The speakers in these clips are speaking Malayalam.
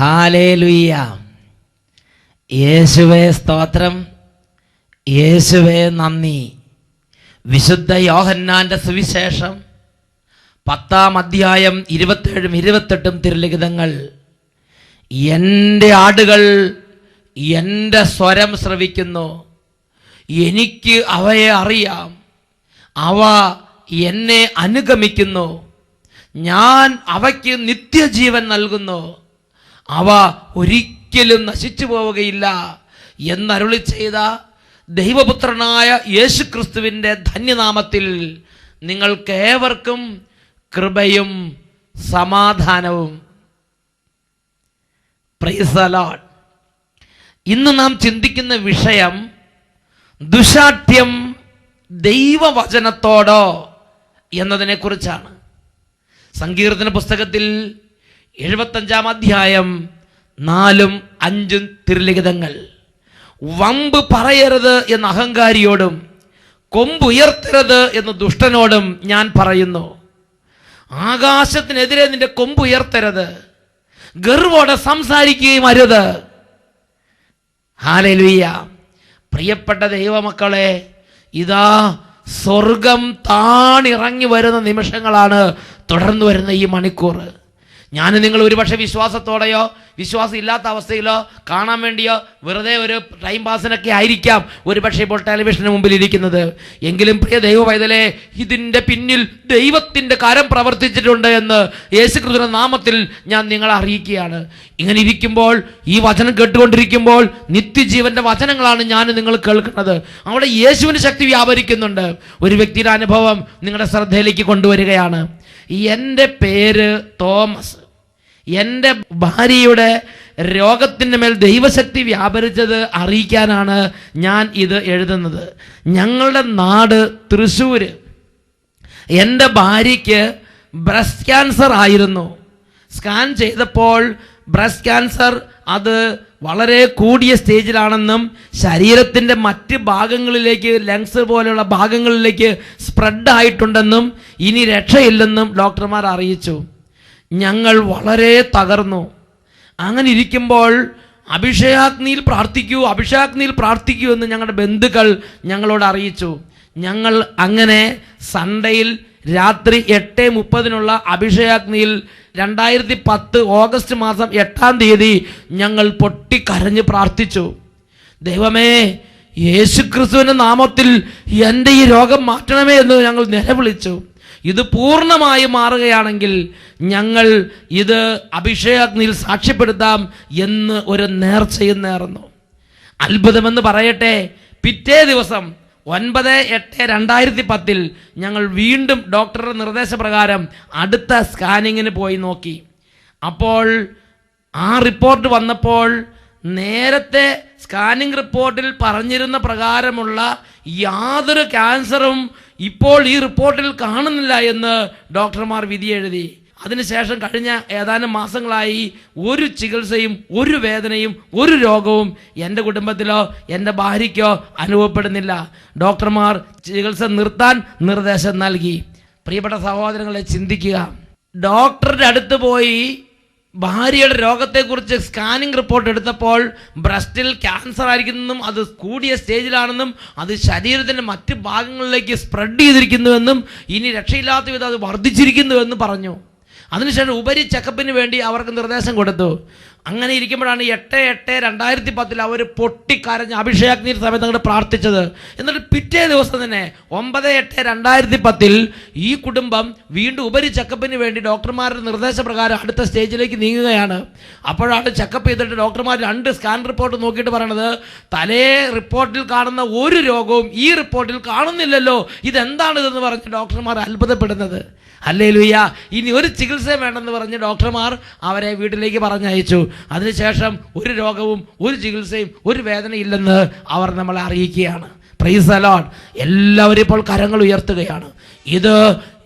ഹല്ലേലൂയ. യേശുവേ സ്തോത്രം, യേശുവേ നന്ദി. വിശുദ്ധ യോഹന്നാന്റെ സുവിശേഷം 10-ാം അധ്യായം 27-ഉം 28-ഉം തിരുലിഖിതങ്ങൾ. എൻ്റെ ആടുകൾ എൻ്റെ സ്വരം ശ്രവിക്കുന്നു, എനിക്ക് അവയെ അറിയാം, അവ എന്നെ അനുഗമിക്കുന്നു, ഞാൻ അവയ്ക്ക് നിത്യജീവൻ നൽകുന്നു, അവ ഒരിക്കലും നശിച്ചു പോവുകയില്ല എന്നരുളി ചെയ്ത ദൈവപുത്രനായ യേശുക്രിസ്തുവിൻ്റെ ധന്യനാമത്തിൽ നിങ്ങൾക്കേവർക്കും കൃപയും സമാധാനവും. Price the Lord. ഇന്ന് നാം ചിന്തിക്കുന്ന വിഷയം ദുശാഠ്യം ദൈവവചനത്തോടോ എന്നതിനെ കുറിച്ചാണ്. സങ്കീർത്തന പുസ്തകത്തിൽ 75-ാം അധ്യായം 4-5 തിരുലിഖിതങ്ങൾ. വമ്പ് പറയരുത് എന്ന അഹങ്കാരിയോടും കൊമ്പുയർത്തരുത് എന്ന് ദുഷ്ടനോടും ഞാൻ പറയുന്നു. ആകാശത്തിനെതിരെ നിന്റെ കൊമ്പുയർത്തരുത്, ഗർവോടെ സംസാരിക്കുകയും അരുത്. ഹല്ലേലൂയ. പ്രിയപ്പെട്ട ദൈവമക്കളെ, ഇതാ സ്വർഗം താണിറങ്ങി വരുന്ന നിമിഷങ്ങളാണ് തുടർന്നു വരുന്ന ഈ മണിക്കൂർ. ഞാൻ നിങ്ങൾ ഒരുപക്ഷെ വിശ്വാസത്തോടെയോ വിശ്വാസം ഇല്ലാത്ത അവസ്ഥയിലോ കാണാൻ വേണ്ടിയോ വെറുതെ ഒരു ടൈം പാസിനൊക്കെ ആയിരിക്കാം ഒരുപക്ഷെ ഇപ്പോൾ ടെലിവിഷന് മുമ്പിൽ ഇരിക്കുന്നത്. എങ്കിലും പ്രിയ ദൈവ പൈതലേ, ഇതിൻ്റെ പിന്നിൽ ദൈവത്തിൻ്റെ കരം പ്രവർത്തിച്ചിട്ടുണ്ട് എന്ന് യേശുക്രിസ്തുവിന്റെ നാമത്തിൽ ഞാൻ നിങ്ങളെ അറിയിക്കുകയാണ്. ഇങ്ങനെ ഇരിക്കുമ്പോൾ, ഈ വചനം കേട്ടുകൊണ്ടിരിക്കുമ്പോൾ നിത്യജീവന്റെ വചനങ്ങളാണ് ഞാൻ നിങ്ങൾ കേൾക്കുന്നത്. അവിടെ യേശുവിൻ്റെ ശക്തി വ്യാപരിക്കുന്നുണ്ട്. ഒരു വ്യക്തിയുടെ അനുഭവം നിങ്ങളുടെ ശ്രദ്ധയിലേക്ക് കൊണ്ടുവരികയാണ്. എൻ്റെ പേര് തോമസ്. എൻ്റെ ഭാര്യയുടെ രോഗത്തിൻ്റെ മേൽ ദൈവശക്തി വ്യാപരിച്ചത് അറിയിക്കാനാണ് ഞാൻ ഇത് എഴുതുന്നത്. ഞങ്ങളുടെ നാട് തൃശ്ശൂർ. എൻ്റെ ഭാര്യയ്ക്ക് ബ്രസ്റ്റ് ക്യാൻസർ ആയിരുന്നു. സ്കാൻ ചെയ്തപ്പോൾ ബ്രസ്റ്റ് ക്യാൻസർ അത് വളരെ കൂടിയ സ്റ്റേജിലാണെന്നും ശരീരത്തിൻ്റെ മറ്റ് ഭാഗങ്ങളിലേക്ക്, ലങ്സ് പോലെയുള്ള ഭാഗങ്ങളിലേക്ക് സ്പ്രെഡ് ആയിട്ടുണ്ടെന്നും ഇനി രക്ഷയില്ലെന്നും ഡോക്ടർമാർ അറിയിച്ചു. ഞങ്ങൾ വളരെ തകർന്നു. അങ്ങനെ ഇരിക്കുമ്പോൾ അഭിഷേകാഗ്നിയിൽ പ്രാർത്ഥിക്കൂ എന്ന് ഞങ്ങളുടെ ബന്ധുക്കൾ ഞങ്ങളോട് അറിയിച്ചു. ഞങ്ങൾ അങ്ങനെ സൺഡേയിൽ രാത്രി 8:30 അഭിഷേകാഗ്നിയിൽ 2010 ഓഗസ്റ്റ് മാസം 8-ാം തീയതി ഞങ്ങൾ പൊട്ടിക്കരഞ്ഞ് പ്രാർത്ഥിച്ചു. ദൈവമേ, യേശുക്രിസ്തുവിന്റെ നാമത്തിൽ എൻ്റെ ഈ രോഗം മാറ്റണമേ എന്ന് ഞങ്ങൾ നിലവിളിച്ചു. ഇത് പൂർണ്ണമായി മാറുകയാണെങ്കിൽ ഞങ്ങൾ ഇത് അഭിഷേകാഗ്നിയിൽ സാക്ഷ്യപ്പെടുത്താം എന്ന് ഒരു നേർച്ചയും നേർന്നു. അത്ഭുതമെന്ന് പറയട്ടെ, പിറ്റേ ദിവസം 9/8/2010 ഞങ്ങൾ വീണ്ടും ഡോക്ടറുടെ നിർദ്ദേശപ്രകാരം അടുത്ത സ്കാനിങ്ങിന് പോയി നോക്കി. അപ്പോൾ ആ റിപ്പോർട്ട് വന്നപ്പോൾ നേരത്തെ സ്കാനിങ് റിപ്പോർട്ടിൽ പറഞ്ഞിരുന്ന പ്രകാരമുള്ള യാതൊരു ക്യാൻസറും ഇപ്പോൾ ഈ റിപ്പോർട്ടിൽ കാണുന്നില്ല എന്ന് ഡോക്ടർമാർ വിധി എഴുതി. അതിനുശേഷം കഴിഞ്ഞ ഏതാനും മാസങ്ങളായി ഒരു ചികിത്സയും ഒരു വേദനയും ഒരു രോഗവും എൻ്റെ കുടുംബത്തിലോ എൻ്റെ ഭാര്യയ്ക്കോ അനുഭവപ്പെടുന്നില്ല. ഡോക്ടർമാർ ചികിത്സ നിർത്താൻ നിർദ്ദേശം നൽകി. പ്രിയപ്പെട്ട സഹോദരങ്ങളെ, ചിന്തിക്കുക. ഡോക്ടറുടെ അടുത്ത് പോയി ഭാര്യയുടെ രോഗത്തെക്കുറിച്ച് സ്കാനിങ് റിപ്പോർട്ട് എടുത്തപ്പോൾ ബ്രസ്റ്റിൽ ക്യാൻസർ ആയിരിക്കുന്നെന്നും അത് കൂടിയ സ്റ്റേജിലാണെന്നും അത് ശരീരത്തിൻ്റെ മറ്റ് ഭാഗങ്ങളിലേക്ക് സ്പ്രെഡ് ചെയ്തിരിക്കുന്നുവെന്നും ഇനി രക്ഷയില്ലാത്ത വിധം അത് വർദ്ധിച്ചിരിക്കുന്നുവെന്നും പറഞ്ഞു. അതിനുശേഷം ഉപരി ചെക്കപ്പിന് വേണ്ടി അവർക്ക് നിർദ്ദേശം കൊടുത്തു. അങ്ങനെ ഇരിക്കുമ്പോഴാണ് 8/8/2010 അവർ പൊട്ടിക്കരഞ്ഞ് അഭിഷേകാഗ്നി സമയത്ത് അങ്ങോട്ട് പ്രാർത്ഥിച്ചത്. എന്നിട്ട് പിറ്റേ ദിവസം തന്നെ 9/8/2010 ഈ കുടുംബം വീണ്ടും ഉപരി ചെക്കപ്പിന് വേണ്ടി ഡോക്ടർമാരുടെ നിർദ്ദേശപ്രകാരം അടുത്ത സ്റ്റേജിലേക്ക് നീങ്ങുകയാണ്. അപ്പോഴാണ് ചെക്കപ്പ് ചെയ്തിട്ട് ഡോക്ടർമാർ 2 സ്കാൻ റിപ്പോർട്ട് നോക്കിയിട്ട് പറയണത്, തലേ റിപ്പോർട്ടിൽ കാണുന്ന ഒരു രോഗവും ഈ റിപ്പോർട്ടിൽ കാണുന്നില്ലല്ലോ, ഇതെന്താണിതെന്ന് പറഞ്ഞ് ഡോക്ടർമാർ അത്ഭുതപ്പെടുന്നത്. ഹല്ലേലൂയ. ഇനി ഒരു ചികിത്സ വേണമെന്ന് പറഞ്ഞ് ഡോക്ടർമാർ അവരെ വീട്ടിലേക്ക് പറഞ്ഞയച്ചു. അതിനുശേഷം ഒരു രോഗവും ഒരു ചികിത്സയും ഒരു വേദനയില്ലെന്ന് അവർ നമ്മളെ അറിയിക്കുകയാണ്. Price the Lord. എല്ലാവരും ഇപ്പോൾ കരങ്ങൾ ഉയർത്തുകയാണ്. ഇത്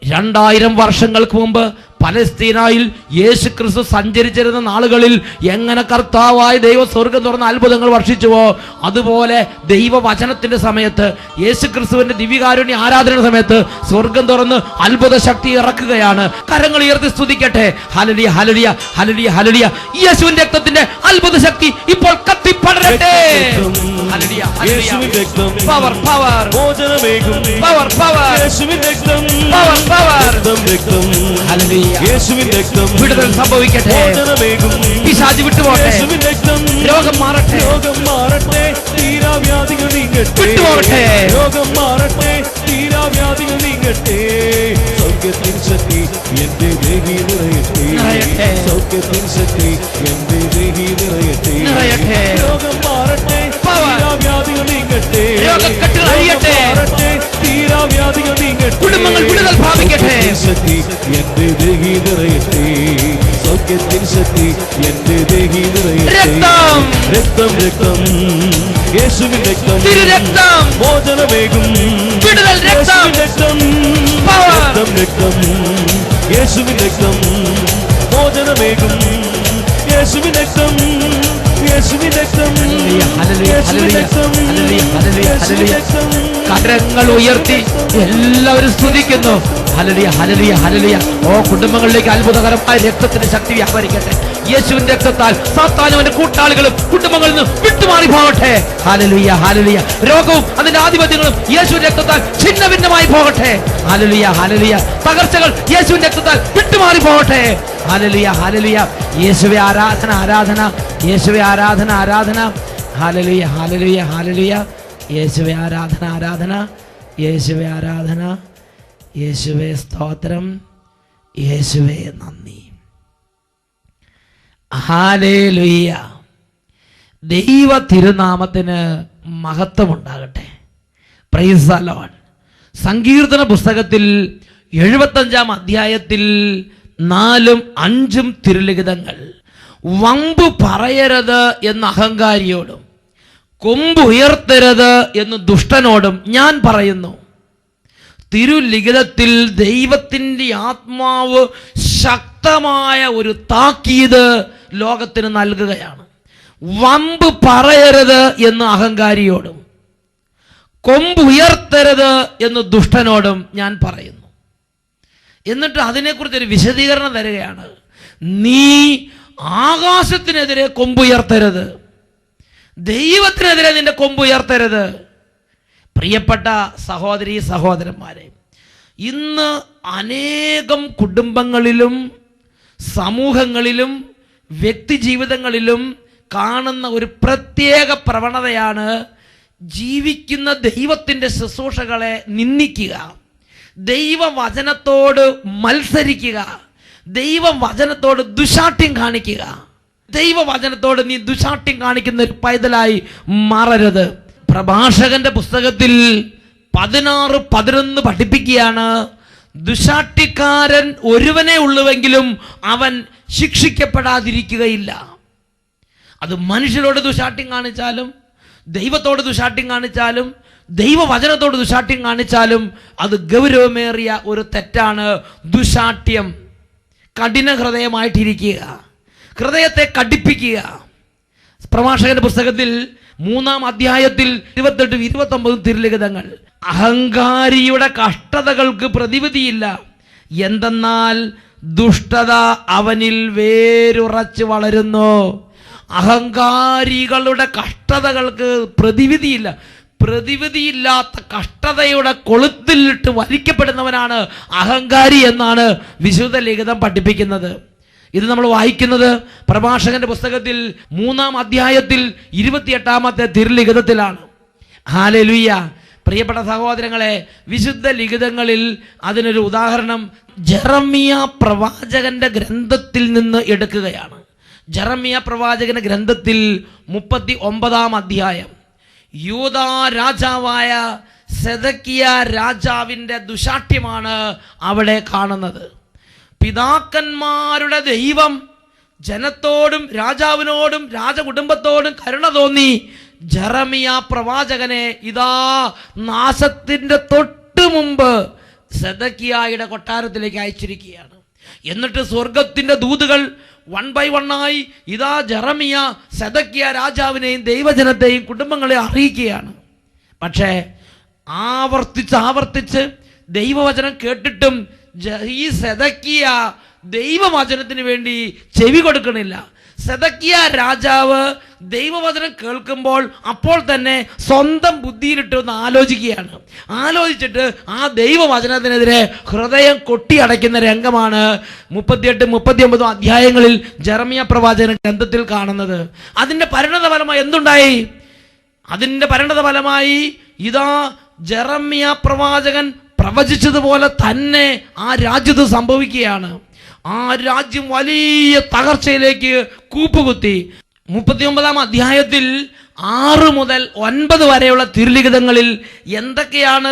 2000 വർഷങ്ങൾക്ക് മുമ്പ് പലസ്തീനായിൽ യേശു ക്രിസ്തു സഞ്ചരിച്ചിരുന്ന നാളുകളിൽ എങ്ങനെ കർത്താവായ ദൈവം സ്വർഗം തുറന്ന അത്ഭുതങ്ങൾ വർഷിച്ചുവോ, അതുപോലെ ദൈവവചനത്തിന്റെ സമയത്ത്, യേശു ക്രിസ്തുവിന്റെ ദിവ്യകാരുണ്യ ആരാധന സമയത്ത് സ്വർഗം തുറന്ന് അത്ഭുത ശക്തി ഇറക്കുകയാണ്. കരങ്ങൾ ഉയർത്തി സ്തുതിക്കട്ടെ. ഹല്ലേലൂയ, ഹല്ലേലൂയ, ഹല്ലേലൂയ, ഹല്ലേലൂയ. യേശുവിന്റെ രക്തത്തിന്റെ അത്ഭുത ശക്തി ഇപ്പോൾ കത്തിപ്പടരട്ടെ. ഹല്ലേലൂയ, ഹല്ലേലൂയ. പവർ, പവർ, മോചനമേകും പവർ, പവർ, യേശുവിന്റെ രക്തം, പവർ, പവർ, ഹല്ലേലൂയ. യേശുവിന്റെ രക്തം, വിടുതൽ സംഭവിക്കട്ടെ. പിശാച് വിട്ടുപോകട്ടെ. രോഗം മാറട്ടെ, രോഗം മാറട്ടെ, തീരാവ്യാധികൾ നീങ്ങട്ടെ, വിട്ടുപോകട്ടെ. രോഗം മാറട്ടെ, തീരാവ്യാധികൾ നീങ്ങട്ടെ. സൗഖ്യത്തിൻ ശക്തി എന്റെ ദേഹി നിറയട്ടെ, സൗഖ്യത്തിൻ ശക്തി എന്റെ ദേഹി നിറയട്ടെ. രോഗം മാറട്ടെ, തീരാവ്യാധികൾ നീങ്ങട്ടെ, രോഗക്കെട്ടുകൾ അഴിയട്ടെ, തീരാവ്യാധികൾ നീങ്ങട്ടെ, കുടുംബങ്ങൾ വിടുതൽ പ്രാപിക്കട്ടെ. ശക്തി എന്റെ ദേഹി നിറയട്ടെ, സൗഖ്യത്തിൻ ശക്തി എന്റെ ദേഹി നിറയട്ടെ. രക്തം, രക്തം, രക്തം, യേശുവിന്റെ രക്തം, തിരുരക്തം, മോചനമേകും വിടുതൽ രക്തം, രക്തം, രക്തം, രക്തം, യേശുവിന്റെ രക്തം, മോചനമേകും യേശുവിന്റെ രക്തം, യേശുവിന്റെ രക്തം, യേശുവിന്റെ രക്തം. കരങ്ങൾ ഉയർത്തി എല്ലാവരും സ്തുതിക്കുന്നു. ഹല്ലേലൂയ, ഹല്ലേലൂയ, ഹല്ലേലൂയ. ഓ, കുടുംബങ്ങളിലേക്ക് അത്ഭുതകരമായ രക്തത്തിന്റെ ശക്തി വ്യാപരിക്കട്ടെ. യേശുവിന്റെ രക്തത്താൽ സാത്താനും അവന്റെ കൂട്ടാളികളും കുടുംബങ്ങളിൽ നിന്ന് വിട്ടുമാറി പോകട്ടെ. ഹല്ലേലൂയ, ഹല്ലേലൂയ. രോഗവും അതിന്റെ ആധിപത്യങ്ങളും യേശുവിന്റെ രക്തത്താൽ ഛിന്ന ഭിന്നമായി പോകട്ടെ. ഹല്ലേലൂയ, ഹല്ലേലൂയ. തകർച്ചകൾ യേശുവിന്റെ രക്തത്താൽ വിട്ടുമാറി പോകട്ടെ. ഹല്ലേലൂയ, ഹല്ലേലൂയ. യേശുവേ ആരാധന, ആരാധന, യേശുവേ ആരാധന, ആരാധന. ഹല്ലേലൂയ, ഹല്ലേലൂയ, ഹല്ലേലൂയ. യേശുവേ ആരാധന, ആരാധന, യേശുവേ ആരാധന, യേശുവേ സ്തോത്രം, യേശുവേ നന്ദി. ഹല്ലേലൂയ. ദൈവ തിരുനാമത്തിന് മഹത്വമുണ്ടാകട്ടെ. Praise the lord. സങ്കീർത്തന പുസ്തകത്തിൽ 75-ാം അധ്യായത്തിൽ 4ഉം 5ഉം തിരുലിഖിതങ്ങൾ, വമ്പ് പറയരുത് എന്ന അഹങ്കാരിയോടും കൊമ്പുയർത്തരുത് എന്ന് ദുഷ്ടനോടും ഞാൻ പറയുന്നു. തിരുലിഖിതത്തിൽ ദൈവത്തിൻ്റെ ആത്മാവ് ശക്തമായ ഒരു താക്കീത് ലോകത്തിന് നൽകുകയാണ്. വമ്പ് പറയരുത് എന്ന് അഹങ്കാരിയോടും കൊമ്പുയർത്തരുത് എന്ന് ദുഷ്ടനോടും ഞാൻ പറയുന്നു. എന്നിട്ട് അതിനെക്കുറിച്ചൊരു വിശദീകരണം തരികയാണ്. നീ ആകാശത്തിനെതിരെ കൊമ്പുയർത്തരുത്, ദൈവത്തിനെതിരെ നിന്റെ കൊമ്പുയർത്തരുത്. പ്രിയപ്പെട്ട സഹോദരീ സഹോദരന്മാരെ, ഇന്ന് അനേകം കുടുംബങ്ങളിലും സമൂഹങ്ങളിലും വ്യക്തി ജീവിതങ്ങളിലും കാണുന്ന ഒരു പ്രത്യേക പ്രവണതയാണ് ജീവിക്കുന്ന ദൈവത്തിൻ്റെ ശുശ്രൂഷകളെ നിന്ദിക്കുക, ദൈവവചനത്തോട് മത്സരിക്കുക, ദൈവവചനത്തോട് ദുശാഠ്യം കാണിക്കുക. ദൈവവചനത്തോട് നീ ദുശാഠ്യം കാണിക്കുന്ന ഒരു പൈതലായി മാറരുത്. പ്രഭാഷകന്റെ പുസ്തകത്തിൽ 16:11 പഠിപ്പിക്കുകയാണ്, ദുശാഠ്യക്കാരൻ ഒരുവനേ ഉള്ളുവെങ്കിലും അവൻ ശിക്ഷിക്കപ്പെടാതിരിക്കുകയില്ല. അത് മനുഷ്യരോട് ദുശാഠ്യം കാണിച്ചാലും, ദൈവത്തോട് ദുശാഠ്യം കാണിച്ചാലും, ദൈവവചനത്തോട് ദുശാഠ്യം കാണിച്ചാലും അത് ഗൗരവമേറിയ ഒരു തെറ്റാണ്. ദുശാഠ്യം കഠിന ഹൃദയമായിട്ടിരിക്കുക, ഹൃദയത്തെ കടിപ്പിക്കുക. പ്രഭാഷകന്റെ പുസ്തകത്തിൽ 3-ാം അധ്യായത്തിൽ 28-29 തിരുലിഖിതങ്ങൾ, അഹങ്കാരിയുടെ കഷ്ടതകൾക്ക് പ്രതിവിധിയില്ല, എന്തെന്നാൽ ദുഷ്ടത അവനിൽ വേരുറച്ച് വളരുന്നു. അഹങ്കാരികളുടെ കഷ്ടതകൾക്ക് പ്രതിവിധിയില്ല. പ്രതിവിധിയില്ലാത്ത കഷ്ടതയുടെ കൊളുത്തിലിട്ട് വലിക്കപ്പെടുന്നവനാണ് അഹങ്കാരി എന്നാണ് വിശുദ്ധ ലിഖിതം പഠിപ്പിക്കുന്നത്. ഇത് നമ്മൾ വായിക്കുന്നത് പ്രഭാഷകന്റെ പുസ്തകത്തിൽ 3-ാം അധ്യായത്തിൽ 28-ാമത്തെ തിരുലിഖിതത്തിലാണ്. ഹല്ലേലൂയ. പ്രിയപ്പെട്ട സഹോദരങ്ങളെ, വിശുദ്ധ ലിഖിതങ്ങളിൽ അതിനൊരു ഉദാഹരണം ജെറമ്യ പ്രവാചകന്റെ ഗ്രന്ഥത്തിൽ നിന്ന് എടുക്കുകയാണ്. ജെറമ്യ പ്രവാചകന്റെ ഗ്രന്ഥത്തിൽ 39-ാം അധ്യായം, യൂദാ രാജാവായ സെദക്കിയ രാജാവിൻ്റെ ദുശാഠ്യമാണ് അവിടെ കാണുന്നത്. പിതാക്കന്മാരുടെ ദൈവം ജനത്തോടും രാജാവിനോടും രാജകുടുംബത്തോടും കരുണ തോന്നി ജെറമ്യ പ്രവാചകനെ ഇതാ നാശത്തിൻ്റെ തൊട്ട് മുമ്പ് സെദക്കിയായുടെ കൊട്ടാരത്തിലേക്ക് അയച്ചിരിക്കുകയാണ്. എന്നിട്ട് സ്വർഗത്തിന്റെ ദൂതുകൾ 1 by 1 ഇതാ ജെറമിയ സെദക്കിയ രാജാവിനെയും ദൈവജനത്തെയും കുടുംബങ്ങളെ അറിയിക്കുകയാണ്. പക്ഷേ ആവർത്തിച്ച് ദൈവവചനം കേട്ടിട്ടും ഈ സെദക്കിയ ദൈവവചനത്തിന് വേണ്ടി ചെവി കൊടുക്കണില്ല. സെദക്കിയ രാജാവ് ദൈവവചനം കേൾക്കുമ്പോൾ അപ്പോൾ തന്നെ സ്വന്തം ബുദ്ധിയിലിട്ട് ഒന്ന് ആലോചിച്ചിട്ട് ആ ദൈവവചനത്തിനെതിരെ ഹൃദയം കൊട്ടിയടയ്ക്കുന്ന രംഗമാണ് 38-39 അധ്യായങ്ങളിൽ ജെറമിയ പ്രവാചകൻ ഗ്രന്ഥത്തിൽ കാണുന്നത്. അതിൻ്റെ പരിണതഫലമായി എന്തുണ്ടായി? അതിൻ്റെ പരിണതഫലമായി ഇതാ ജെറമിയ പ്രവാചകൻ പ്രവചിച്ചതുപോലെ തന്നെ ആ രാജ്യത്ത് സംഭവിക്കുകയാണ്. ആ രാജ്യം വലിയ തകർച്ചയിലേക്ക് കൂപ്പുകുത്തി. 39 അധ്യായത്തിൽ 6 മുതൽ 9 വരെയുള്ള തിരുലിഖിതങ്ങളിൽ എന്തൊക്കെയാണ്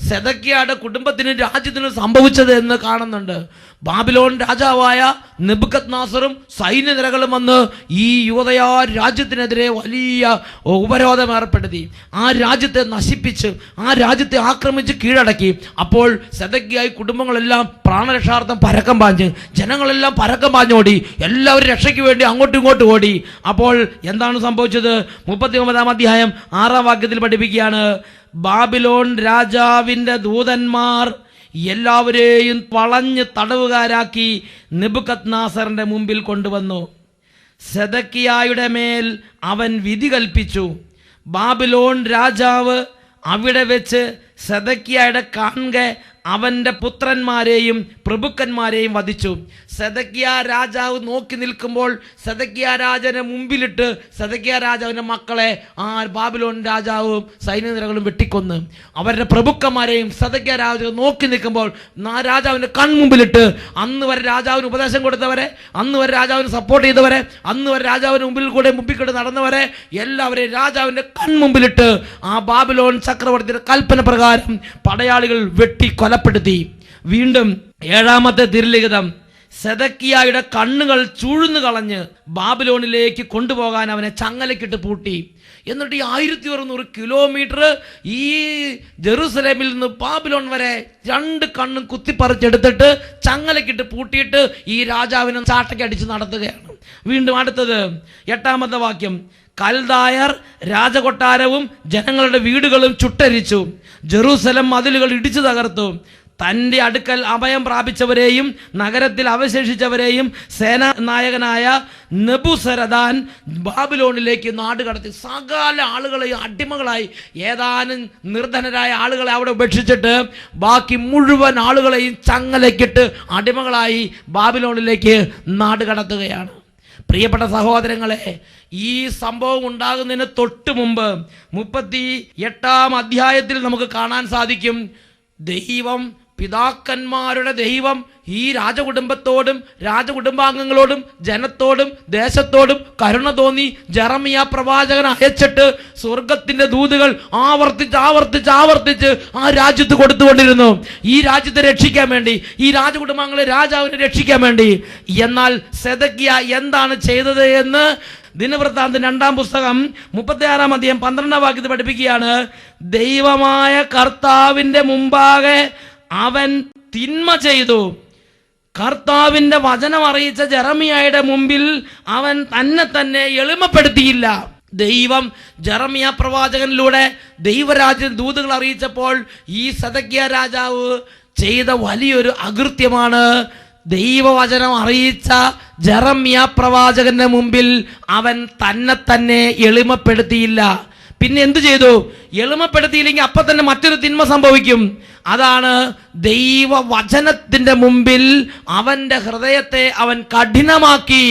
സെദക്കിയയുടെ കുടുംബത്തിനും രാജ്യത്തിനും സംഭവിച്ചത് എന്ന് കാണുന്നുണ്ട്. ബാബിലോൺ രാജാവായ നെബൂഖദ്നേസറും സൈന്യനിരകളും വന്ന് ഈ യൂദയാ രാജ്യത്തിനെതിരെ വലിയ ഉപരോധം ഏർപ്പെടുത്തി. ആ രാജ്യത്തെ നശിപ്പിച്ച് ആ രാജ്യത്തെ ആക്രമിച്ച് കീഴടക്കി. അപ്പോൾ സെദക്കിയായി കുടുംബങ്ങളെല്ലാം പ്രാണരക്ഷാർത്ഥം പരക്കം പാഞ്ഞ്, ജനങ്ങളെല്ലാം പരക്കം പാഞ്ഞോടി, എല്ലാവരും രക്ഷയ്ക്ക് വേണ്ടി അങ്ങോട്ടും ഇങ്ങോട്ടും ഓടി. അപ്പോൾ എന്താണ് സംഭവിച്ചത്? 39 അധ്യായം 6 വാക്യത്തിൽ പഠിപ്പിക്കുകയാണ്, ബാബിലോൺ രാജാവിൻ്റെ ദൂതന്മാർ എല്ലാവരെയും വളഞ്ഞ് തടവുകാരാക്കി നെബൂഖദ്നേസറിന്റെ മുമ്പിൽ കൊണ്ടുവന്നു. സെദക്കിയായുടെ മേൽ അവൻ വിധി കൽപ്പിച്ചു. ബാബിലോൺ രാജാവ് അവിടെ വെച്ച് സെദക്കിയായുടെ കാൺകെ അവൻ്റെ പുത്രന്മാരെയും പ്രഭുക്കന്മാരെയും വധിച്ചു. സെദക്കിയ രാജാവ് നോക്കി നിൽക്കുമ്പോൾ സെദക്കിയ രാജാവിനെ മുമ്പിലിട്ട് സെദക്കിയ രാജാവിൻ്റെ മക്കളെ ആ ബാബിലോൺ രാജാവും സൈന്യനിരകളും വെട്ടിക്കൊന്ന് അവരുടെ പ്രഭുക്കന്മാരെയും സെദക്കിയ രാജാവ് നോക്കി നിൽക്കുമ്പോൾ ആ രാജാവിൻ്റെ കൺമുമ്പിലിട്ട് അന്ന് വരെ രാജാവിന് ഉപദേശം കൊടുത്തവരെ, അന്ന് വരെ രാജാവിന് സപ്പോർട്ട് ചെയ്തവരെ, അന്ന് വരെ രാജാവിന് മുമ്പിൽ നടന്നവരെ എല്ലാവരെയും രാജാവിൻ്റെ കൺമുമ്പിലിട്ട് ആ ബാബിലോൺ ചക്രവർത്തിയുടെ കൽപ്പന പ്രകാരം പടയാളികൾ വെട്ടി കൊലപ്പെടുത്തി. വീണ്ടും 7-ാമത്തെ തിരുലിഖിതം, സെദക്കിയായുടെ കണ്ണുകൾ ചൂഴ്ന്നു കളഞ്ഞ് ബാബിലോണിലേക്ക് കൊണ്ടുപോകാൻ അവനെ ചങ്ങലക്കിട്ട് പൂട്ടി. എന്നിട്ട് ഈ 1600 കിലോമീറ്റർ ഈ ജെറുസലേമിൽ നിന്ന് ബാബിലോൺ വരെ 2 കണ്ണും കുത്തിപ്പറിച്ചെടുത്തിട്ട് ചങ്ങലക്കിട്ട് പൂട്ടിയിട്ട് ഈ രാജാവിനെ ചാട്ടയ്ക്കടിച്ച് നടത്തുകയാണ്. വീണ്ടും അടുത്തത് 8-ാമത്തെ വാക്യം, കൽദായർ രാജകൊട്ടാരവും ജനങ്ങളുടെ വീടുകളും ചുട്ടരിച്ചു, ജെറുസലം മതിലുകൾ ഇടിച്ചു തകർത്തു. തൻ്റെ അടുക്കൽ അഭയം പ്രാപിച്ചവരെയും നഗരത്തിൽ അവശേഷിച്ചവരെയും സേനാനായകനായ നെബൂസരദാൻ ബാബിലോണിലേക്ക് നാടുകടത്തി. സകല ആളുകളെയും അടിമകളായി, ഏതാനും നിർധനരായ ആളുകളെ അവിടെ ഉപേക്ഷിച്ചിട്ട് ബാക്കി മുഴുവൻ ആളുകളെയും ചങ്ങലക്കിട്ട് അടിമകളായി ബാബിലോണിലേക്ക് നാടുകടത്തുകയാണ്. പ്രിയപ്പെട്ട സഹോദരങ്ങളെ, ഈ സംഭവം ഉണ്ടാകുന്നതിന് തൊട്ട് മുമ്പ് 38-ാം അധ്യായത്തിൽ നമുക്ക് കാണാൻ സാധിക്കും, ദൈവം, പിതാക്കന്മാരുടെ ദൈവം ഈ രാജകുടുംബത്തോടും രാജകുടുംബാംഗങ്ങളോടും ജനത്തോടും ദേശത്തോടും കരുണ തോന്നി ജെറമിയ പ്രവാചകൻ അയച്ചിട്ട് സ്വർഗത്തിന്റെ ദൂതുകൾ ആവർത്തിച്ച് ആ രാജ്യത്ത് കൊടുത്തുകൊണ്ടിരുന്നു, ഈ രാജ്യത്തെ രക്ഷിക്കാൻ വേണ്ടി, ഈ രാജകുടുംബാംഗങ്ങളെ രാജാവിനെ രക്ഷിക്കാൻ വേണ്ടി. എന്നാൽ സെദക്കിയ എന്താണ് ചെയ്തത് എന്ന് ദിനവൃത്താന്തം 2-ാം പുസ്തകം 36-ാം അധ്യായം 12-ാം വാക്യത്തിൽ പഠിപ്പിക്കുകയാണ്, ദൈവമായ കർത്താവിന്റെ മുമ്പാകെ അവൻ തിന്മ ചെയ്തു. കർത്താവിന്റെ വചനം അറിയിച്ച ജെറമിയായുടെ മുമ്പിൽ അവൻ തന്നെ എളിമപ്പെടുത്തിയില്ല. ദൈവം ജെറമിയ പ്രവാചകനിലൂടെ ദൈവരാജ്യ ദൂതുകൾ അറിയിച്ചപ്പോൾ ഈ സെദക്കിയ രാജാവ് ചെയ്ത വലിയൊരു അകൃത്യമാണ്, ദൈവവചനം അറിയിച്ച ജെറമിയ പ്രവാചകന്റെ മുമ്പിൽ അവൻ തന്നെ എളിമപ്പെടുത്തിയില്ല. പിന്നെ എന്തു ചെയ്തു? എളിമപ്പെടുത്തിയില്ലെങ്കിൽ അപ്പം തന്നെ മറ്റൊരു തിന്മ സംഭവിക്കും. അതാണ് ദൈവവചനത്തിന്റെ മുമ്പിൽ അവന്റെ ഹൃദയത്തെ അവൻ കഠിനമാക്കി.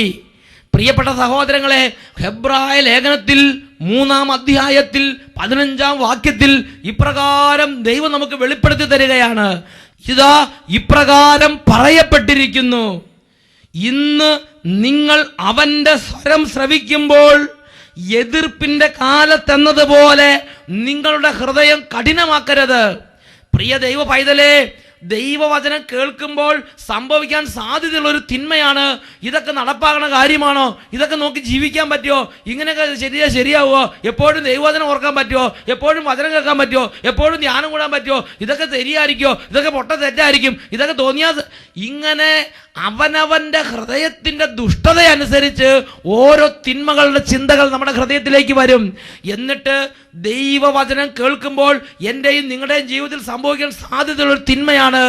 പ്രിയപ്പെട്ട സഹോദരങ്ങളെ, ഹെബ്രായ ലേഖനത്തിൽ 3-ാം അധ്യായത്തിൽ 15-ാം വാക്യത്തിൽ ഇപ്രകാരം ദൈവം നമുക്ക് വെളിപ്പെടുത്തി തരികയാണ്, ഇതാ ഇപ്രകാരം പറയപ്പെട്ടിരിക്കുന്നു, ഇന്ന് നിങ്ങൾ അവന്റെ സ്വരം ശ്രവിക്കുമ്പോൾ എതിർപ്പിന്റെ കാലത്തെന്നതുപോലെ നിങ്ങളുടെ ഹൃദയം കഠിനമാക്കരുത്. പ്രിയ ദൈവ പൈതലേ, ദൈവവചനം കേൾക്കുമ്പോൾ സംഭവിക്കാൻ സാധ്യതയുള്ള ഒരു തിന്മയാണ്. ഇതൊക്കെ നടപ്പാകണ കാര്യമാണോ? ഇതൊക്കെ നോക്കി ജീവിക്കാൻ പറ്റുമോ? ഇങ്ങനെയൊക്കെ ശരിയാവുമോ? എപ്പോഴും ദൈവവചനം ഓർക്കാൻ പറ്റുമോ? എപ്പോഴും വചനം കേൾക്കാൻ പറ്റുമോ? എപ്പോഴും ധ്യാനം കൂടാൻ പറ്റുമോ? ഇതൊക്കെ ശരിയായിരിക്കുമോ? ഇതൊക്കെ പൊട്ട തെറ്റായിരിക്കും? ഇതൊക്കെ തോന്നിയാൽ ഇങ്ങനെ അവനവൻ്റെ ഹൃദയത്തിൻ്റെ ദുഷ്ടതയനുസരിച്ച് ഓരോ തിന്മകളുടെ ചിന്തകൾ നമ്മുടെ ഹൃദയത്തിലേക്ക് വരും. എന്നിട്ട് ദൈവവചനം കേൾക്കുമ്പോൾ എൻ്റെയും നിങ്ങളുടെയും ജീവിതത്തിൽ സംഭവിക്കാൻ സാധ്യതയുള്ള ഒരു തിന്മയാണ്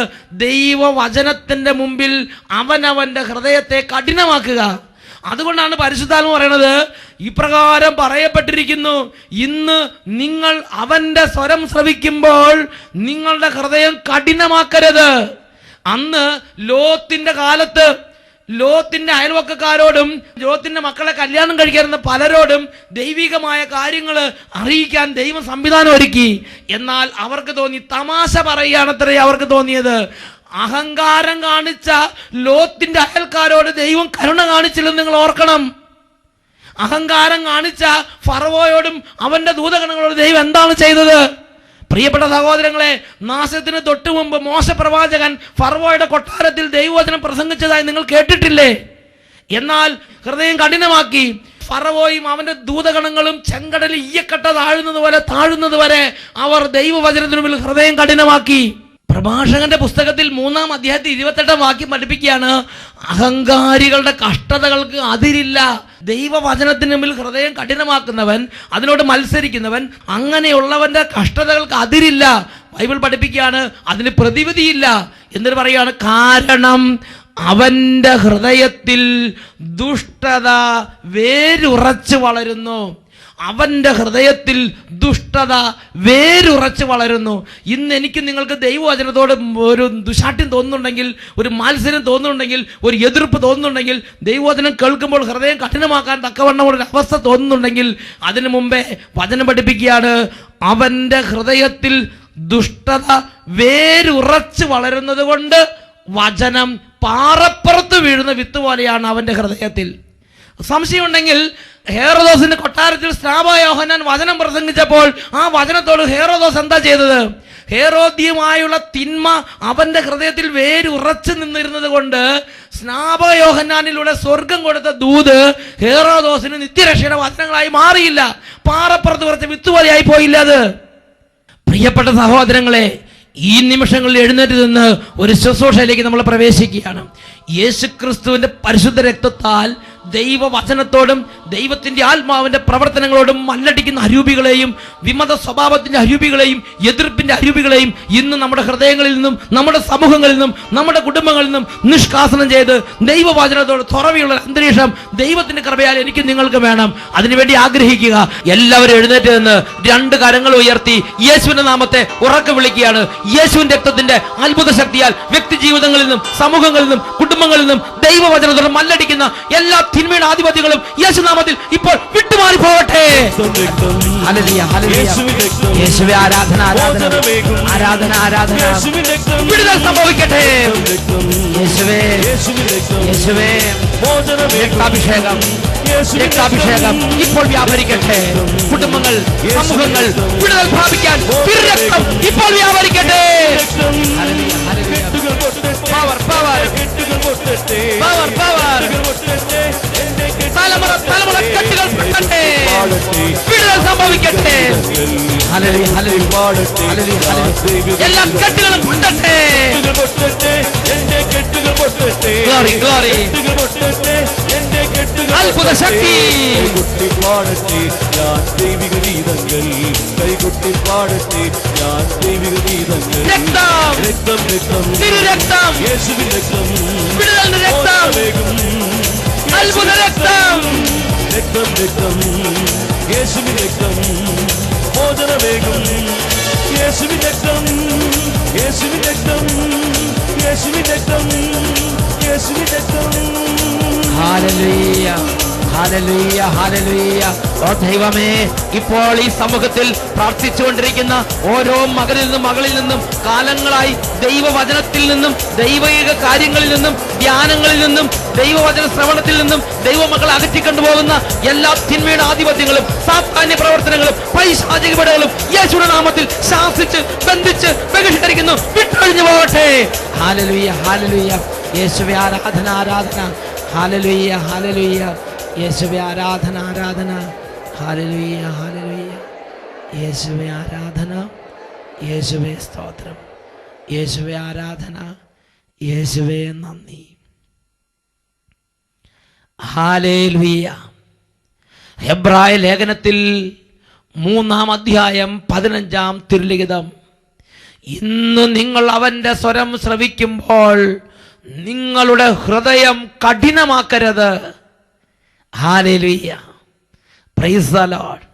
ദൈവവചനത്തിൻ്റെ മുമ്പിൽ അവനവൻ്റെ ഹൃദയത്തെ കഠിനമാക്കുക. അതുകൊണ്ടാണ് പരിശുദ്ധാത്മ പറയണത്, ഇപ്രകാരം പറയപ്പെട്ടിരിക്കുന്നു, ഇന്ന് നിങ്ങൾ അവൻ്റെ സ്വരം ശ്രവിക്കുമ്പോൾ നിങ്ങളുടെ ഹൃദയം കഠിനമാക്കരുത്. അന്ന് ലോത്തിന്റെ കാലത്ത് ലോത്തിന്റെ അയൽവക്കക്കാരോടും ലോത്തിന്റെ മക്കളെ കല്യാണം കഴിക്കാറുന്ന പലരോടും ദൈവികമായ കാര്യങ്ങൾ അറിയിക്കാൻ ദൈവം സംവിധാനം ഒരുക്കി. എന്നാൽ അവർക്ക് തോന്നി തമാശ പറയുകയാണത്രേ അവർക്ക് തോന്നിയത്. അഹങ്കാരം കാണിച്ച ലോത്തിന്റെ അയൽക്കാരോട് ദൈവം കരുണ കാണിച്ചില്ലെന്ന് നിങ്ങൾ ഓർക്കണം. അഹങ്കാരം കാണിച്ച ഫറവോയോടും അവന്റെ ദൂതഗണങ്ങളോട് ദൈവം എന്താണ് ചെയ്തത്? പ്രിയപ്പെട്ട സഹോദരങ്ങളെ, നാശത്തിന് തൊട്ടു മുമ്പ് മോശ പ്രവാചകൻ ഫറവോയുടെ കൊട്ടാരത്തിൽ ദൈവവചനം പ്രസംഗിച്ചതായി നിങ്ങൾ കേട്ടിട്ടില്ലേ? എന്നാൽ ഹൃദയം കഠിനമാക്കി. ഫറവോയും അവന്റെ ദൂതഗണങ്ങളും ചെങ്കടലിൽ ഈയക്കട്ട താഴുന്നത് വരെ അവർ ദൈവവചനത്തിനു മുമ്പിൽ ഹൃദയം കഠിനമാക്കി. പ്രഭാഷകന്റെ പുസ്തകത്തിൽ 3-ാം അധ്യായത്തിൽ 28-ാം വാക്യം പഠിപ്പിക്കുകയാണ്, അഹങ്കാരികളുടെ കഷ്ടതകൾക്ക് അതിരില്ല. ദൈവവചനത്തിന് മുമ്പിൽ ഹൃദയം കഠിനമാക്കുന്നവൻ, അതിനോട് മത്സരിക്കുന്നവൻ, അങ്ങനെയുള്ളവന്റെ കഷ്ടതകൾക്ക് അതിരില്ല. ബൈബിൾ പഠിപ്പിക്കുകയാണ് അതിന് പ്രതിവിധിയില്ല. എന്നിട്ട് പറയുകയാണ്, കാരണം അവന്റെ ഹൃദയത്തിൽ ദുഷ്ടത വേരുറച്ച് വളരുന്നു. അവന്റെ ഹൃദയത്തിൽ ദുഷ്ടത വേരുറച്ച് വളരുന്നു. ഇന്ന് എനിക്ക് നിങ്ങൾക്ക് ദൈവവചനത്തോട് ഒരു ദുശാഠ്യം തോന്നുന്നുണ്ടെങ്കിൽ, ഒരു മാത്സര്യം തോന്നുന്നുണ്ടെങ്കിൽ, ഒരു എതിർപ്പ് തോന്നുന്നുണ്ടെങ്കിൽ, ദൈവവചനം കേൾക്കുമ്പോൾ ഹൃദയം കഠിനമാക്കാൻ തക്കവണ്ണമുള്ള അവസ്ഥ തോന്നുന്നുണ്ടെങ്കിൽ, അതിനു മുമ്പേ വചനം പഠിപ്പിക്കുകയാണ്, അവന്റെ ഹൃദയത്തിൽ ദുഷ്ടത വേരുറച്ച് വളരുന്നത് കൊണ്ട് വചനം പാറപ്പുറത്ത് വീഴുന്ന വിത്ത് പോലെയാണ് അവന്റെ ഹൃദയത്തിൽ. സംശയമുണ്ടെങ്കിൽ ഹേറോദോസിന്റെ കൊട്ടാരത്തിൽ സ്നാപക യോഹന്നാൻ വചനം പ്രസംഗിച്ചപ്പോൾ ആ വചനത്തോട് ഹേറോദോസ് എന്താ ചെയ്തത്? ഹേറോദ്യമായുള്ള തിന്മ അവന്റെ ഹൃദയത്തിൽ വേരുറച്ചു നിന്നിരുന്നത് കൊണ്ട് സ്നാപക യോഹന്നാനിലൂടെ സ്വർഗം കൊടുത്ത ദൂത് ഹേറോദോസിന് നിത്യരക്ഷയുടെ വചനങ്ങളായി മാറിയില്ല. പാറപ്പുറത്ത് കുറച്ച് വിത്തുപോലെയായി പോയില്ല അത്. പ്രിയപ്പെട്ട സഹോദരങ്ങളെ, ഈ നിമിഷങ്ങളിൽ എഴുന്നേറ്റ് നിന്ന് ഒരു ശുശ്രൂഷയിലേക്ക് നമ്മൾ പ്രവേശിക്കുകയാണ്. യേശുക്രിസ്തുവിന്റെ പരിശുദ്ധ രക്തത്താൽ ദൈവവചനത്തോടും ദൈവത്തിന്റെ ആത്മാവിന്റെ പ്രവർത്തനങ്ങളോടും മല്ലടിക്കുന്ന അരൂപികളെയും വിമത സ്വഭാവത്തിന്റെ അരൂപികളെയും എതിർപ്പിന്റെ അരൂപികളെയും ഇന്ന് നമ്മുടെ ഹൃദയങ്ങളിൽ നിന്നും നമ്മുടെ സമൂഹങ്ങളിൽ നിന്നും നമ്മുടെ കുടുംബങ്ങളിൽ നിന്നും നിഷ്കാസനം ചെയ്ത് ദൈവവചനത്തോട് തുറവിയുള്ള അന്തരീക്ഷം ദൈവത്തിന്റെ കൃപയാൽ എനിക്ക് നിങ്ങൾക്ക് വേണം. അതിനുവേണ്ടി ആഗ്രഹിക്കുക. എല്ലാവരും എഴുന്നേറ്റ് നിന്ന് 2 കരങ്ങൾ ഉയർത്തി യേശുവിന്റെ നാമത്തെ ഉറക്കെ വിളിക്കുകയാണ്. യേശുവിന്റെ രക്തത്തിന്റെ അത്ഭുത ശക്തിയാൽ വ്യക്തി ജീവിതങ്ങളിൽ നിന്നും സമൂഹങ്ങളിൽ നിന്നും കുടുംബങ്ങളിൽ നിന്നും ദൈവവചനത്തോട് മല്ലടിക്കുന്ന എല്ലാ തിന്മയുടെ ആധിപത്യങ്ങളും യേശുനാമത്തിൽ ഇപ്പോൾ വിട്ടുമാറി പോകട്ടെ. യേശുവേ, ആരാധന ആരാധന ആരാധന ആരാധന. വിടുതൽ സംഭവിക്കട്ടെ. യേശുവേ, യേശുവേ, രക്താഭിഷേകം രക്താഭിഷേകം ഇപ്പോൾ വ്യാപരിക്കട്ടെ. കുടുംബങ്ങൾ, സമൂഹങ്ങൾ വിടുതൽ പ്രാപിക്കാൻ രക്തം ഇപ്പോൾ വ്യാപരിക്കട്ടെ. Power power power power. തലമുറ തലമുറ കെട്ടുകൾ പൊട്ടട്ടെ. വിടുതൽ സംഭവിക്കട്ടെ. എല്ലാ കെട്ടുകളും പൊട്ടട്ടെ. Glory glory. അത്ഭുത ശക്തി. കൈകൊട്ടി പാടട്ടെ ഞാൻ ദൈവിക ഗീതങ്ങൾ. കൈകൊട്ടി പാടട്ടെ ഞാൻ ദൈവിക ഗീതങ്ങൾ. രക്തം രക്തം രക്തം തിരുരക്തം. യേശുവിൻ രക്തം. വിടുതലിന്റെ രക്തം. അത്ഭുത രക്തം. രക്തം രക്തം യേശുവിൻ രക്തം. മോചനവേഗം യേശുവിൻ രക്തം. യേശുവിൻ രക്തം. യേശുവിൻ രക്തം. യേശുവിൻ രക്തം. ഹല്ലേലൂയ ഹല്ലേലൂയ, ഹല്ലേലൂയ. ഓ ദൈവമേ, ഇപ്പോൾ ഈ സമൂഹത്തിൽ പ്രാർത്ഥിച്ചുകൊണ്ടിരിക്കുന്ന ഓരോ മകനിൽ നിന്നും മകളിൽ നിന്നും കാലങ്ങളായി ദൈവവചനത്തിൽ നിന്നും ദൈവിക കാര്യങ്ങളിൽ നിന്നും ധ്യാനങ്ങളിൽ നിന്നും ദൈവവചന ശ്രവണത്തിൽ നിന്നും ദൈവമക്കളെ അകറ്റിക്കൊണ്ടുപോകുന്ന എല്ലാ തിന്മയുടെ ആധിപത്യങ്ങളും സാത്താന്യ പ്രവർത്തനങ്ങളും പൈശാചിക പടകളും യേശുവിന്റെ നാമത്തിൽ ശാസിച്ച് ബന്ധിച്ച് ബഹിഷ്കരിക്കുന്നു. വിട്ടൊഴിഞ്ഞു പോകട്ടെ. ഹല്ലേലൂയ, ഹല്ലേലൂയ. യേശുവേ ആരാധന, ആരാധന. ഹല്ലേലൂയ, ഹല്ലേലൂയ. യേശുവേ ആരാധന, ആരാധന. ഹല്ലേലൂയ, ഹല്ലേലൂയ. യേശുവേ ആരാധന, യേശുവേ സ്തോത്രം, യേശുവേ ആരാധന, യേശുവേ നന്ദി. ഹല്ലേലൂയ. ഹെബ്രായ ലേഖനത്തിൽ 3-ാം അധ്യായം 15-ാം തിരുലിഖിതം. ഇന്ന് നിങ്ങൾ അവന്റെ സ്വരം ശ്രവിക്കുമ്പോൾ നിങ്ങളുടെ ഹൃദയം കഠിനമാക്കരുത്. ഹല്ലേലൂയ. Praise the lord.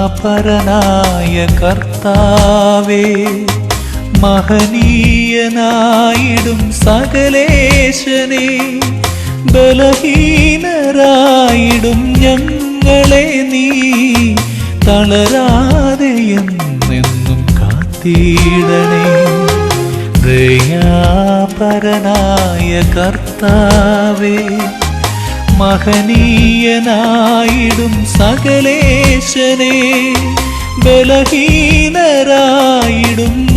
ദയാപരനായ കർത്താവേ, മഹനീയനായിടും സകലേശനെ, ബലഹീനരായിടും ഞങ്ങളെ നീ തളരാതെ എന്നെന്നും കാത്തിടണേ. ദയാപരനായ കർത്താവേ, മഹനീയനായിടും സകലേശനെ, ബലഹീനരായിടും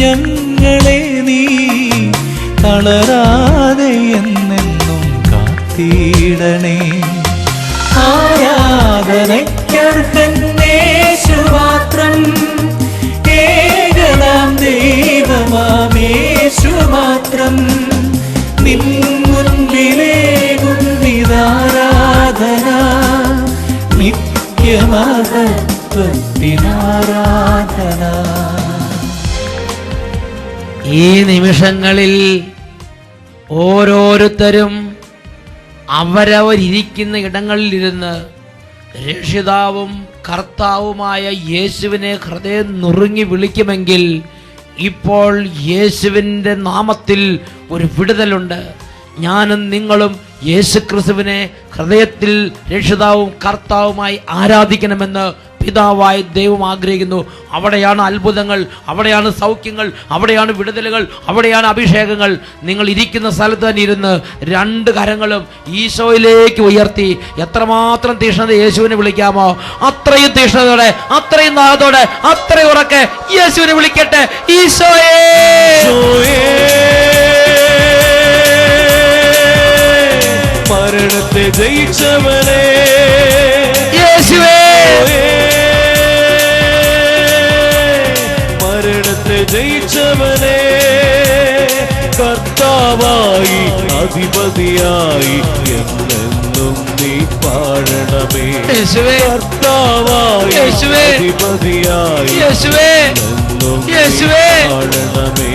ഞങ്ങളെ നീ തളരാതെ എന്നെന്നും കാത്തിടണേ. ആരാധനയ്ക്കർഹൻ യേശുമാത്രം, ഏകനാം ദൈവമാമേശു മാത്രം. നിൻ മുൻപിലേകും നിതാരാധന, നിത്യമഹത്വത്തിനാരാധന. ഈ നിമിഷങ്ങളിൽ ഓരോരുത്തരും അവരവരിയ്ക്കുന്ന ഇടങ്ങളിലിരുന്ന് രക്ഷിതാവും കർത്താവുമായ യേശുവിനെ ഹൃദയം നുറുങ്ങി വിളിക്കുമെങ്കിൽ ഇപ്പോൾ യേശുവിൻ്റെ നാമത്തിൽ ഒരു വിടുതലുണ്ട്. ഞാനും നിങ്ങളും യേശുക്രിസ്തുവിനെ ഹൃദയത്തിൽ രക്ഷിതാവും കർത്താവുമായി ആരാധിക്കണമെന്ന് പിതാവായ ദൈവം ആഗ്രഹിക്കുന്നു. അവിടെയാണ് അത്ഭുതങ്ങൾ, അവിടെയാണ് സൗഖ്യങ്ങൾ, അവിടെയാണ് വിടുതലുകൾ, അവിടെയാണ് അഭിഷേകങ്ങൾ. നിങ്ങൾ ഇരിക്കുന്ന സ്ഥലത്ത് തന്നെ ഇരുന്ന് 2 കരങ്ങളും ഈശോയിലേക്ക് ഉയർത്തി എത്രമാത്രം തീഷ്ണത യേശുവിനെ വിളിക്കാമോ അത്രയും തീഷ്ണതയോടെ, അത്രയും നാളത്തോടെ, അത്രയും ഉറക്കെ യേശുവിനെ വിളിക്കട്ടെ. ഈശോയേ, മരണത്തെ ജയിച്ചവനെ, യേശുവേ, മരണത്തെ ജയിച്ചവനെ, കർത്താവായി അധിപതിയായി എന്നെന്നും നീ പാടണമേ. യേശുവേ, കർത്താവായി യേശുവേ, അധിപതിയായി യേശുവേ, എന്നും നീ യേശുവേ, പാടണമേ.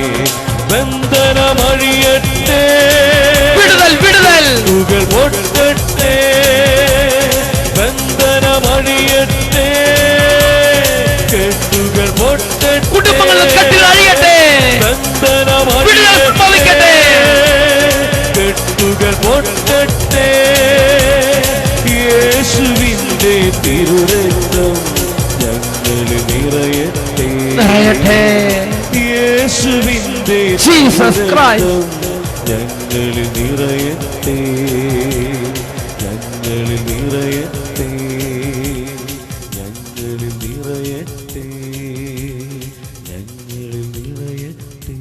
ബന്ധനമഴിയട്ടെ, വിടുതൽ, വിടുതൽ, തുകൾ പൊട്ടട്ടെ, ബന്ധനമഴിയട്ടെ, കെട്ടുകൾ പൊട്ടട്ടെ, കുടുംബങ്ങളിൽ കെട്ടുകൾ അഴിയട്ടെ, വിടുതൽ സംഭവിക്കട്ടെ, കെട്ടുകൾ പൊട്ടട്ടെ. യേശുവിന്റെ തിരുരക്തം ഞങ്ങളിൽ നിറയട്ടെ, നിറയട്ടെ. യേശുവിന്റെ ജീസസ് ക്രൈസ്റ്റ് ഞങ്ങളിൽ നിറയട്ടെ, ഞങ്ങളിൽ നിറയട്ടെ, ഞങ്ങളിൽ നിറയട്ടെ, ഞങ്ങളിൽ നിറയട്ടെ.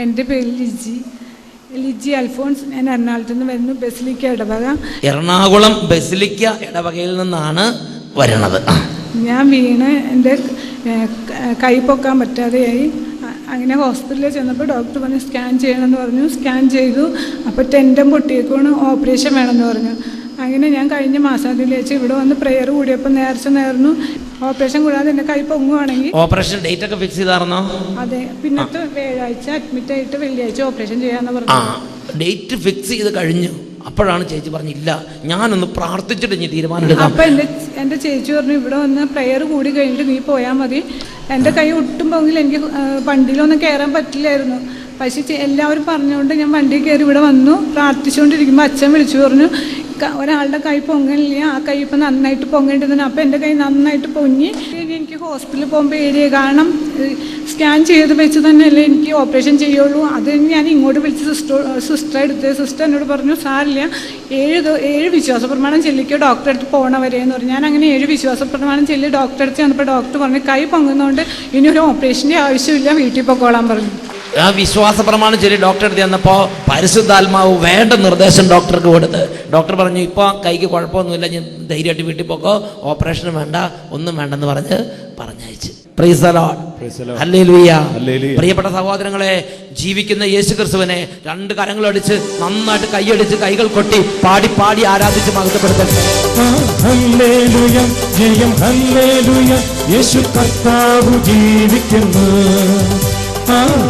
എൻ്റെ പേര് ലിജി. ലിജി അൽഫോൺസ്. ഞാൻ എറണാകുളത്ത് നിന്ന് വരുന്നു, ബസിലിക്ക ഇടവക. എറണാകുളം ബസിലിക്ക ഇടവകയിൽ നിന്നാണ് വരണത്. ഞാൻ വീണ് എൻ്റെ കൈ പൊക്കാൻ പറ്റാതെയായി. അങ്ങനെ ഹോസ്പിറ്റലിൽ ചെന്നപ്പോൾ ഡോക്ടർ പറഞ്ഞു സ്കാൻ ചെയ്യണമെന്ന് പറഞ്ഞു. സ്കാൻ ചെയ്തു. അപ്പോൾ ടെൻഡം പൊട്ടിയേക്കാണ്, ഓപ്പറേഷൻ വേണമെന്ന് പറഞ്ഞു. അങ്ങനെ ഞാൻ കഴിഞ്ഞ മാസത്തിൽ വെച്ച് ഇവിടെ വന്ന് പ്രെയർ കൂടിയപ്പോൾ നേർച്ച നേർന്നു ഓപ്പറേഷൻ കൂടാതെ എൻ്റെ കൈ പൊങ്ങുവാണെങ്കിൽ. ഓപ്പറേഷൻ ഡേറ്റ് ഒക്കെ ഫിക്സ് ചെയ്തായിരുന്നോ? അതെ, പിന്നത്തെ വ്യാഴാഴ്ച അഡ്മിറ്റ് ആയിട്ട് വെള്ളിയാഴ്ച ഓപ്പറേഷൻ ചെയ്യാന്ന് പറഞ്ഞു. ഡേറ്റ് ഫിക്സ് ചെയ്ത് കഴിഞ്ഞു. അപ്പോഴാണ് ചേച്ചി പറഞ്ഞില്ല, ഞാനൊന്ന് പ്രാർത്ഥിച്ചിട്ട് ഇനി തീരുമാനം എടുക്കാം. അപ്പം എൻ്റെ ചേച്ചി പറഞ്ഞു ഇവിടെ വന്ന് പ്രെയർ കൂടി കഴിഞ്ഞിട്ട് നീ പോയാൽ മതി. എൻ്റെ കൈ ഒട്ടും പോകില്ല, എനിക്ക് വണ്ടിയിലൊന്നും കയറാൻ പറ്റില്ലായിരുന്നു. പക്ഷേ എല്ലാവരും പറഞ്ഞുകൊണ്ട് ഞാൻ വണ്ടിയിൽ കയറി ഇവിടെ വന്നു. പ്രാർത്ഥിച്ചുകൊണ്ടിരിക്കുമ്പോൾ അച്ഛൻ വിളിച്ചു പറഞ്ഞു ഒരാളുടെ കൈ പൊങ്ങലില്ല, ആ കൈ ഇപ്പം നന്നായിട്ട് പൊങ്ങേണ്ടതിന്. അപ്പം എൻ്റെ കൈ നന്നായിട്ട് പൊങ്ങി. എനിക്ക് ഹോസ്പിറ്റലിൽ പോകുമ്പോൾ ഏരിയ കാരണം സ്കാൻ ചെയ്ത് വെച്ച് തന്നെയല്ലേ എനിക്ക് ഓപ്പറേഷൻ ചെയ്യുള്ളൂ. അത് ഞാൻ ഇങ്ങോട്ട് വിളിച്ച് സിസ്റ്റർ എടുത്ത് സിസ്റ്റർ എന്നോട് പറഞ്ഞു സാരില്ല, 7 വിശ്വാസ പ്രമാണം ചെല്ലിക്കോ ഡോക്ടറെ അടുത്ത് പോകണവരെ എന്ന് പറഞ്ഞു. ഞാൻ അങ്ങനെ 7 വിശ്വാസ പ്രമാണം ചെല്ലി ഡോക്ടറെ അടുത്ത് ചെന്നപ്പോൾ ഡോക്ടർ പറഞ്ഞു കൈ പൊങ്ങുന്നതുകൊണ്ട് ഇനി ഒരു ഓപ്പറേഷൻ്റെ ആവശ്യമില്ല, വീട്ടിൽ പൊക്കോളാൻ പറഞ്ഞു. ആ വിശ്വാസ പ്രമാണം ചൊല്ലി ഡോക്ടറെ അടുത്ത് ചെന്നപ്പോൾ പരിശുദ്ധാത്മാവ് വേണ്ട നിർദ്ദേശം ഡോക്ടർക്ക് കൊടുത്ത് ഡോക്ടർ പറഞ്ഞു ഇപ്പോൾ കൈക്ക് കുഴപ്പമൊന്നുമില്ല, ഞാൻ ധൈര്യമായിട്ട് വീട്ടിൽ പോക്കോ, ഓപ്പറേഷൻ വേണ്ട, ഒന്നും വേണ്ടെന്ന് പറഞ്ഞയച്ചു. Price the Lord. ഹല്ലേലൂയ. പ്രിയപ്പെട്ട സഹോദരങ്ങളെ, ജീവിക്കുന്ന യേശുക്രിസ്തുവിനെ 2 കരങ്ങളടിച്ച് നന്നായിട്ട് കൈയടിച്ച് കൈകൾ കൊട്ടി പാടി പാടി ആരാധിച്ച് മഹത്വപ്പെടുത്തട്ടെ. ഹല്ലേലൂയ, ജയം ഹല്ലേലൂയ, യേശു കർത്താവ് ജീവിക്കുന്നു.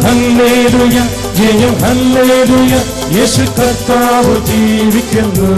ഹല്ലേലൂയ, ജയം ഹല്ലേലൂയ, യേശു കർത്താവ് ജീവിക്കുന്നു.